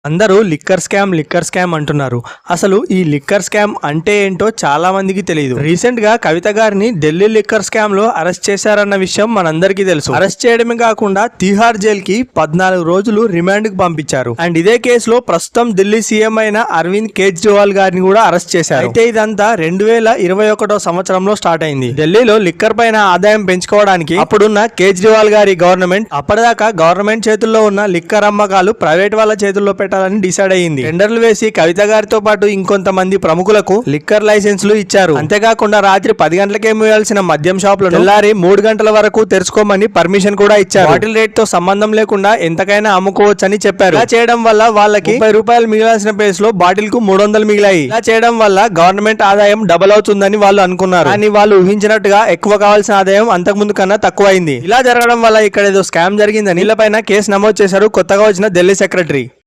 అందరూ liquor scam అంటున్నారు. అసలు ఈ లిక్కర్ స్కామ్ అంటే ఏంటో చాలా మందికి తెలియదు. రీసెంట్ గా కవిత గారిని ఢిల్లీ లిక్కర్ స్కామ్ లో అరెస్ట్ చేశారన్న విషయం మనందరికీ తెలుసు. అరెస్ట్ చేయడమే కాకుండా తిహార్ జైల్ కి 14 రోజులు రిమాండ్ కు పంపించారు. అండ్ ఇదే కేసులో ప్రస్తుతం ఢిల్లీ సీఎం అయిన అరవింద్ కేజ్రీవాల్ గారిని కూడా అరెస్ట్ చేశారు. అయితే ఇదంతా 2021 సంవత్సరంలో స్టార్ట్ అయింది. ఢిల్లీలో లిక్కర్ పైన ఆదాయం పెంచుకోవడానికి అప్పుడున్న కేజ్రీవాల్ గారి గవర్నమెంట్ అప్పటిదాకా గవర్నమెంట్ చేతుల్లో ఉన్న లిక్కర్ అమ్మకాలు ప్రైవేట్ వాళ్ళ చేతుల్లో పెట్టాలని డిసైడ్ అయ్యింది. టెండర్లు వేసి కవిత గారితో పాటు ఇంకొంతమంది ప్రముఖులకు లిక్కర్ లైసెన్సులు ఇచ్చారు. అంతేకాకుండా రాత్రి 10 గంటలకే మూయాల్సిన మద్యం షాపులను తెల్లారి 3 గంటల వరకు తెరుచుకోమని పర్మిషన్ కూడా ఇచ్చారు. బాటిల్ రేట్ తో సంబంధం లేకుండా ఎంతకైనా అమ్ముకోవచ్చని చెప్పారు. ఇలా చేయడం వల్ల వాళ్ళకి 30 రూపాయలు మిగిలాల్సిన ప్లేస్ లో బాటిల్ కు 300 మిగిలాయి. ఇలా చేయడం వల్ల గవర్నమెంట్ ఆదాయం డబుల్ అవుతుందని వాళ్ళు అనుకున్నారు. కానీ వాళ్ళు ఊహించినట్టుగా ఎక్కువ కావాల్సిన ఆదాయం అంతకుముందు కన్నా తక్కువ అయింది. ఇలా జరగడం వల్ల ఇక్కడ ఏదో స్కామ్ జరిగిందని వీళ్ళపైన కేసు నమోదు చేశారు కొత్తగా వచ్చిన ఢిల్లీ సెక్రటరీ.